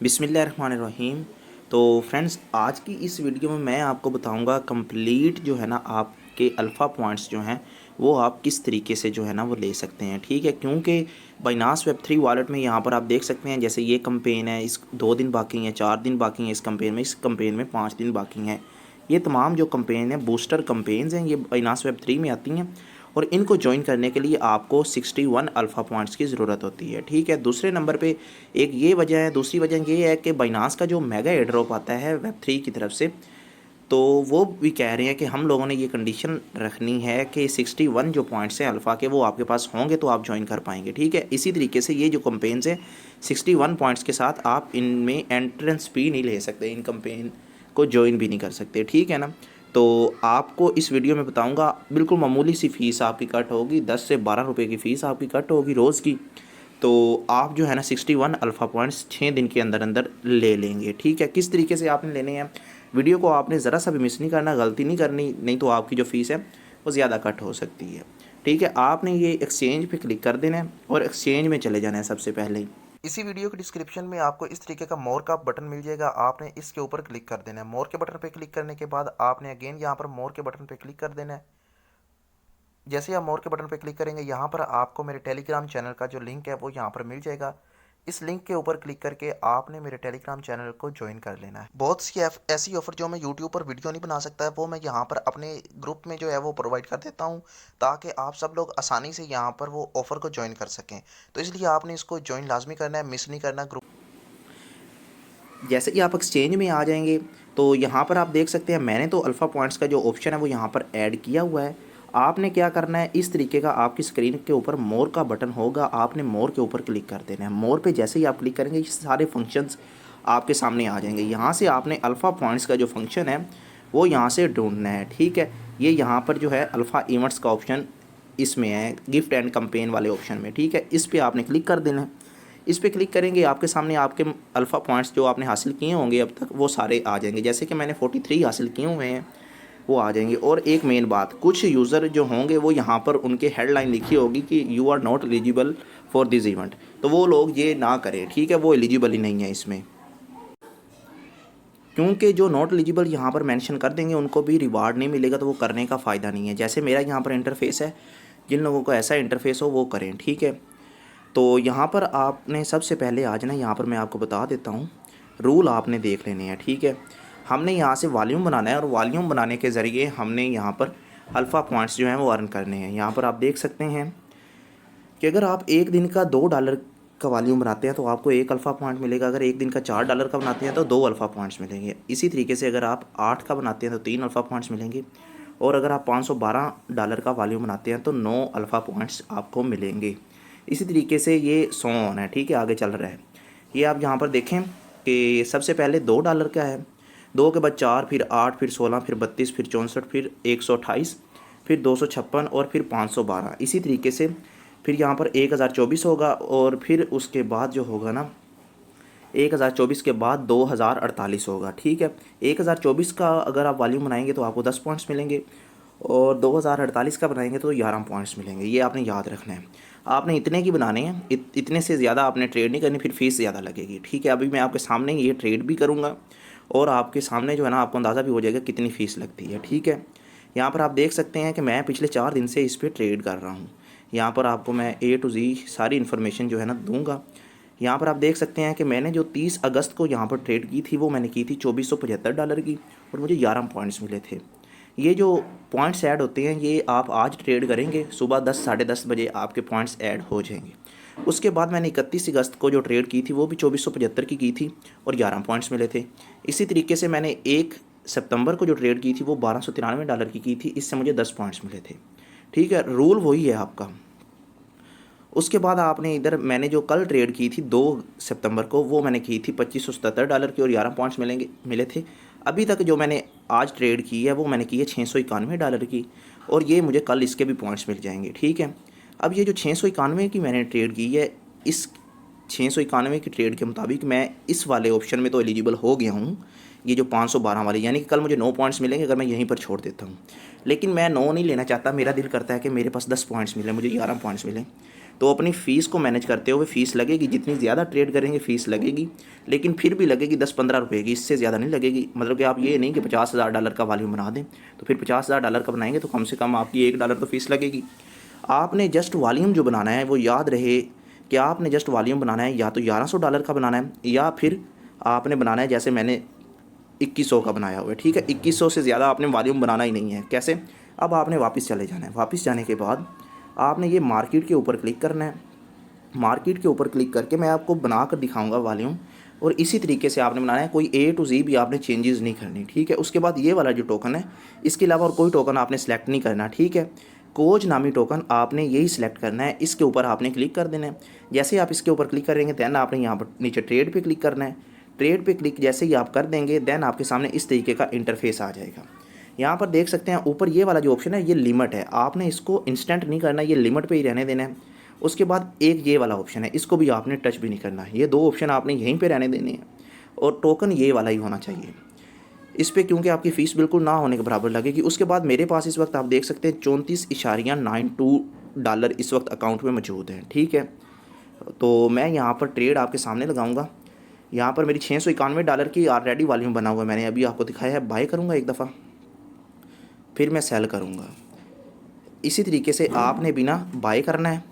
बिस्मिल्लाहिर्रहमानिर्रहीम। तो फ्रेंड्स, आज की इस वीडियो में मैं आपको बताऊंगा कंप्लीट जो है ना आपके अल्फ़ा पॉइंट्स जो हैं वो आप किस तरीके से जो है ना वो ले सकते हैं। ठीक है, क्योंकि बाइनास वेब3 वॉलेट में यहाँ पर आप देख सकते हैं, जैसे ये कंपेन है, इस 2 दिन बाकी हैं, 4 दिन बाकी हैं इस कंपेन में 5 दिन बाकी हैं। ये तमाम जो कंपेन है बूस्टर कंपेन्स हैं, ये बाइनास वेब3 में आती हैं और इनको ज्वाइन करने के लिए आपको 61 अल्फ़ा पॉइंट्स की ज़रूरत होती है। ठीक है, दूसरे नंबर पे एक ये वजह है, दूसरी वजह ये है कि बाइनास का जो मेगा एयर ड्रॉप आता है वेब3 की तरफ से, तो वो भी कह रहे हैं कि हम लोगों ने ये कंडीशन रखनी है कि 61 जो पॉइंट्स हैं अल्फ़ा के वो आपके पास होंगे तो आप ज्वाइन कर पाएंगे। ठीक है, इसी तरीके से ये जो कंपेन्स हैं 61 पॉइंट्स के साथ आप इनमें एंट्रेंस भी नहीं ले सकते, इन कंपेन को ज्वाइन भी नहीं कर सकते। ठीक है ना, तो आपको इस वीडियो में बताऊंगा, बिल्कुल मामूली सी फ़ीस आपकी कट होगी, 10 से 12 रुपये की फ़ीस आपकी कट होगी रोज़ की। तो आप जो है ना 61 अल्फ़ा पॉइंट्स 6 दिन के अंदर अंदर ले लेंगे। ठीक है, किस तरीके से आपने लेने हैं, वीडियो को आपने ज़रा सा भी मिस नहीं करना, गलती नहीं करनी, नहीं तो आपकी जो फ़ीस है वो ज़्यादा कट हो सकती है। ठीक है, आपने ये एक्सचेंज पे क्लिक कर देना है और एक्सचेंज में चले जाना है। सबसे पहले ही इसी वीडियो के डिस्क्रिप्शन में आपको इस तरीके का मोर का बटन मिल जाएगा, आपने इसके ऊपर क्लिक कर देना है। मोर के बटन पर क्लिक करने के बाद आपने अगेन यहाँ पर मोर के बटन पर क्लिक कर देना है। जैसे आप मोर के बटन पर क्लिक करेंगे, यहाँ पर आपको मेरे टेलीग्राम चैनल का जो लिंक है वो यहाँ पर मिल जाएगा। इस लिंक के ऊपर क्लिक करके आपने मेरे टेलीग्राम चैनल को ज्वाइन कर लेना है। बहुत सी ऐसी ऑफ़र जो मैं यूट्यूब पर वीडियो नहीं बना सकता है वो मैं यहाँ पर अपने ग्रुप में जो है वो प्रोवाइड कर देता हूँ, ताकि आप सब लोग आसानी से यहाँ पर वो ऑफ़र को ज्वाइन कर सकें। तो इसलिए आपने इसको ज्वाइन लाजमी करना है, मिस नहीं करना। ग्रुप जैसे कि आप एक्सचेंज में आ जाएंगे तो यहाँ पर आप देख सकते हैं, मैंने तो अल्फ़ा पॉइंट्स का जो ऑप्शन है वो यहाँ पर ऐड किया हुआ है। आपने क्या करना है, इस तरीके का आपकी स्क्रीन के ऊपर मोर का बटन होगा, आपने मोर के ऊपर क्लिक कर देना है। मोर पे जैसे ही आप क्लिक करेंगे ये सारे फंक्शंस आपके सामने आ जाएंगे। यहाँ से आपने अल्फ़ा पॉइंट्स का जो फंक्शन है वो यहाँ से ढूंढना है। ठीक है, ये यहाँ पर जो है अल्फ़ा इवेंट्स का ऑप्शन इसमें है, गिफ्ट एंड कंपेन वाले ऑप्शन में। ठीक है, इस पर आपने क्लिक कर देना है। इस पर क्लिक करेंगे, आपके सामने आपके अल्फ़ा पॉइंट्स जो आपने हासिल किए होंगे अब तक वो सारे आ जाएंगे। जैसे कि मैंने 43 हासिल किए हुए हैं, वो आ जाएंगे। और एक मेन बात, कुछ यूज़र जो होंगे वो यहाँ पर उनके हेडलाइन लिखी होगी कि you are not eligible for this event, तो वो लोग ये ना करें। ठीक है, वो एलिजिबल ही नहीं है इसमें, क्योंकि जो नॉट एलिजिबल यहाँ पर मेंशन कर देंगे उनको भी रिवार्ड नहीं मिलेगा, तो वो करने का फ़ायदा नहीं है। जैसे मेरा यहाँ पर इंटरफेस है, जिन लोगों को ऐसा इंटरफेस हो वो करें। ठीक है, तो यहाँ पर आपने सबसे पहले आ जाना, यहाँ पर मैं आपको बता देता हूँ, रूल आपने देख लेने हैं। ठीक है, हमने यहाँ से वॉल्यूम बनाना है और वॉल्यूम बनाने के ज़रिए हमने यहाँ पर अल्फ़ा पॉइंट्स जो हैं वो अर्न करने हैं। यहाँ पर आप देख सकते हैं कि अगर आप एक दिन का $2 का वॉल्यूम बनाते हैं तो आपको 1 अल्फ़ा पॉइंट मिलेगा। अगर एक दिन का $4 का बनाते हैं तो 2 अल्फ़ा पॉइंट्स मिलेंगे। इसी तरीके से अगर आप 8 का बनाते हैं तो 3 अल्फ़ा पॉइंट्स मिलेंगे, और अगर आप $512 का वॉल्यूम बनाते हैं तो 9 अल्फ़ा पॉइंट्स आपको मिलेंगे। इसी तरीके से ये सो ऑन है। ठीक है, आगे चल रहा है। ये आप यहाँ पर देखें कि सबसे पहले $2 का है, 2 के बाद 4, फिर 8, फिर 16, फिर 32, फिर 64, फिर 128, फिर 256 और फिर 512। इसी तरीके से फिर यहाँ पर 1024 होगा, और फिर उसके बाद जो होगा ना 1024 के बाद 2048 होगा। ठीक है, 1024 का अगर आप वॉल्यूम बनाएंगे तो आपको 10 पॉइंट्स मिलेंगे, और 2048 का बनाएंगे तो 11 पॉइंट्स मिलेंगे। ये आपने याद रखना है। आपने इतने की बनाने हैं, इतने से ज़्यादा आपने ट्रेड नहीं करनी, फिर फीस ज़्यादा लगेगी। ठीक है, अभी मैं आपके सामने ये ट्रेड भी करूँगा और आपके सामने जो है ना आपको अंदाज़ा भी हो जाएगा कितनी फ़ीस लगती है। ठीक है, यहाँ पर आप देख सकते हैं कि मैं पिछले 4 दिन से इस पर ट्रेड कर रहा हूँ। यहाँ पर आपको मैं A to Z सारी इन्फॉर्मेशन जो है ना दूंगा। यहाँ पर आप देख सकते हैं कि मैंने जो 30 अगस्त को यहाँ पर ट्रेड की थी वो मैंने की थी $2475 की, और मुझे 11 पॉइंट्स मिले थे। ये जो पॉइंट्स ऐड होते हैं ये आप आज ट्रेड करेंगे, सुबह 10 साढ़े 10 बजे आपके पॉइंट्स ऐड हो जाएंगे। उसके बाद मैंने 31 अगस्त को जो ट्रेड की थी वो भी 2475 की थी और 11 पॉइंट्स मिले थे। इसी तरीके से मैंने 1 सितंबर को जो ट्रेड की थी वो $1293 की थी, इससे मुझे 10 पॉइंट्स मिले थे। ठीक है, रूल वही है आपका। उसके बाद आपने इधर मैंने जो कल ट्रेड की थी 2 सितंबर को वो मैंने की थी $2577 की और 11 पॉइंट्स मिले थे। अभी तक जो मैंने आज ट्रेड की है वो मैंने की है $691 की, और ये मुझे कल इसके भी पॉइंट्स मिल जाएंगे। ठीक है, अब ये जो 691 की मैंने ट्रेड की है, इस 691 की ट्रेड के मुताबिक मैं इस वाले ऑप्शन में तो एलिजिबल हो गया हूँ, ये जो 512 वाली, यानी कि कल मुझे 9 पॉइंट्स मिलेंगे अगर मैं यहीं पर छोड़ देता हूँ। लेकिन मैं 9 नहीं लेना चाहता, मेरा दिल करता है कि मेरे पास 10 पॉइंट्स मिले, मुझे 11 पॉइंट्स मिले। तो अपनी फ़ीस को मैनेज करते हुए फ़ीस लगेगी, जितनी ज़्यादा ट्रेड करेंगे फ़ीस लगेगी, लेकिन फिर भी लगेगी 10-15 रुपये की, इससे ज़्यादा नहीं लगेगी। मतलब कि आप ये नहीं कि $50,000 का वॉल्यूम बना दें, तो फिर $50,000 का बनाएंगे तो कम से कम आपकी $1 तो फ़ीस लगेगी। आपने जस्ट वॉल्यूम जो बनाना है वो याद रहे कि आपने जस्ट वॉल्यूम बनाना है, या तो $1100 का बनाना है, या फिर आपने बनाना है जैसे मैंने 2100 का बनाया हुआ है, ठीक है। 2100 से ज़्यादा आपने वॉल्यूम बनाना ही नहीं है। कैसे? अब आपने वापस चले जाना है। वापस जाने के बाद आपने ये मार्केट के ऊपर क्लिक करना है। मार्केट के ऊपर क्लिक करके मैं आपको बना कर दिखाऊंगा वॉल्यूम, और इसी तरीके से आपने बनाना है, कोई A to Z भी आपने चेंजेस नहीं करनी, ठीक है। उसके बाद ये वाला जो टोकन है, इसके अलावा और कोई टोकन आपने सेलेक्ट नहीं करना, ठीक है। कोज नामी टोकन आपने यही सिलेक्ट करना है, इसके ऊपर आपने क्लिक कर देना है। जैसे आप इसके ऊपर क्लिक करेंगे दैन आपने यहाँ पर नीचे ट्रेड पे क्लिक करना है। ट्रेड पे क्लिक जैसे ही आप कर देंगे दैन आपके सामने इस तरीके का इंटरफेस आ जाएगा। यहाँ पर देख सकते हैं ऊपर ये वाला जो ऑप्शन है ये लिमिट है, आपने इसको इंस्टेंट नहीं करना, ये लिमिट पे ही रहने देना है। उसके बाद एक ये वाला ऑप्शन है, इसको भी आपने टच भी नहीं करना है। ये 2 ऑप्शन आपने यहीं पे रहने देने हैं, और टोकन ये वाला ही होना चाहिए इस पे, क्योंकि आपकी फ़ीस बिल्कुल ना होने के बराबर लगेगी। उसके बाद मेरे पास इस वक्त आप देख सकते हैं $34.92 इस वक्त अकाउंट में मौजूद है, ठीक है। तो मैं यहाँ पर ट्रेड आपके सामने लगाऊंगा। यहाँ पर मेरी $691 की ऑलरेडी वॉल्यूम बना हुआ है, मैंने अभी आपको दिखाया है। बाय करूँगा एक दफ़ा, फिर मैं सेल करूँगा। इसी तरीके से आपने भी ना बाय करना है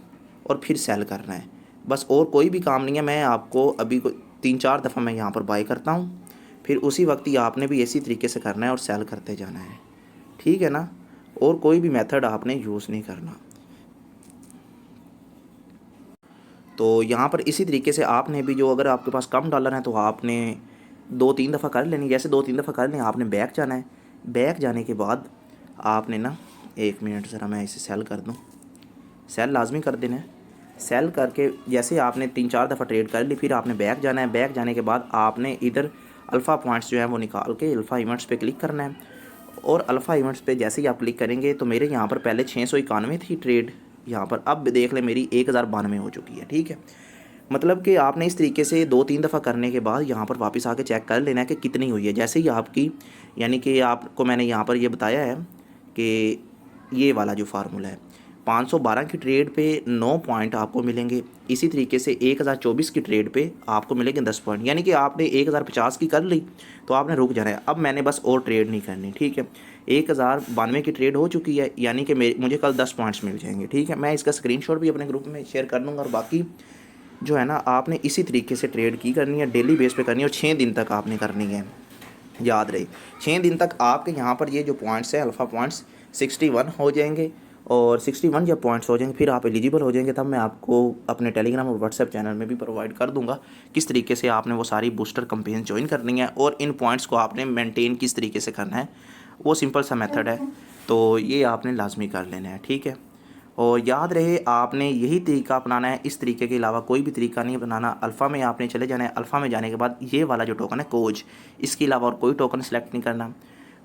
और फिर सेल करना है, बस और कोई भी काम नहीं है। मैं आपको अभी 3-4 दफ़ा मैं यहाँ पर बाय करता हूँ, फिर उसी वक्त ही आपने भी इसी तरीके से करना है और सेल करते जाना है, ठीक है ना। और कोई भी मेथड आपने यूज़ नहीं करना। तो यहाँ पर इसी तरीके से आपने भी जो, अगर आपके पास कम डॉलर हैं तो आपने 2-3 दफ़ा कर लेनी। जैसे 2-3 दफ़ा कर लें, आपने बैक जाना है। बैक जाने के बाद आपने ना, 1 मिनट ज़रा मैं इसे सेल कर दूँ, सेल लाजमी कर देना है। सेल करके जैसे आपने 3-4 दफ़ा ट्रेड कर ली, फिर आपने बैक जाना है। बैक जाने के बाद आपने इधर अल्फ़ा पॉइंट्स जो है वो निकाल के अल्फ़ा इवेंट्स पे क्लिक करना है, और अल्फ़ा इवेंट्स पे जैसे ही आप क्लिक करेंगे तो मेरे यहाँ पर पहले 691 थी ट्रेड, यहाँ पर अब देख लें मेरी 1092 हो चुकी है, ठीक है। मतलब कि आपने इस तरीके से 2-3 दफ़ा करने के बाद यहाँ पर वापस आके चेक कर लेना है कि कितनी हुई है। जैसे ही आपकी, यानी कि आपको मैंने यहाँ पर ये बताया है कि ये वाला जो फार्मूला है, 512 की ट्रेड पे 9 पॉइंट आपको मिलेंगे। इसी तरीके से 1024 की ट्रेड पे आपको मिलेंगे 10 पॉइंट। यानी कि आपने 1050 की कर ली तो आपने रुक जाना है। अब मैंने बस और ट्रेड नहीं करनी, ठीक है। 1092 की ट्रेड हो चुकी है, यानी कि मुझे कल 10 पॉइंट्स मिल जाएंगे, ठीक है। मैं इसका स्क्रीनशॉट भी अपने ग्रुप में शेयर कर दूँगा। और बाकी जो है ना, आपने इसी तरीके से ट्रेड की करनी है, डेली बेस पे करनी है, और 6 दिन तक आपने करनी है। याद रहे 6 दिन तक आपके यहाँ पर ये जो पॉइंट्स है अल्फ़ा पॉइंट्स 61 हो जाएंगे, और 61 जब पॉइंट्स हो जाएंगे फिर आप एलिजिबल हो जाएंगे। तब मैं आपको अपने टेलीग्राम और व्हाट्सएप चैनल में भी प्रोवाइड कर दूंगा किस तरीके से आपने वो सारी बूस्टर कैंपेन ज्वाइन करनी है, और इन पॉइंट्स को आपने मेंटेन किस तरीके से करना है। वो सिंपल सा मेथड है, तो ये आपने लाजमी कर लेना है, ठीक है। और याद रहे आपने यही तरीका अपनाना है, इस तरीके के अलावा कोई भी तरीका नहीं अपनाना। अल्फ़ा में आपने चले जाना है। अल्फ़ा में जाने के बाद ये वाला जो टोकन है कोज, इसके अलावा और कोई टोकन सेलेक्ट नहीं करना।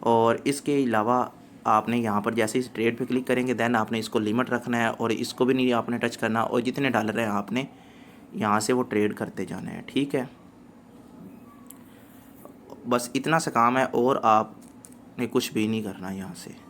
और इसके अलावा आपने यहाँ पर जैसे इस ट्रेड पे क्लिक करेंगे दैन आपने इसको लिमिट रखना है, और इसको भी नहीं आपने टच करना, और जितने डॉलर हैं आपने यहाँ से वो ट्रेड करते जाना है, ठीक है। बस इतना सा काम है, और आपने कुछ भी नहीं करना यहाँ से।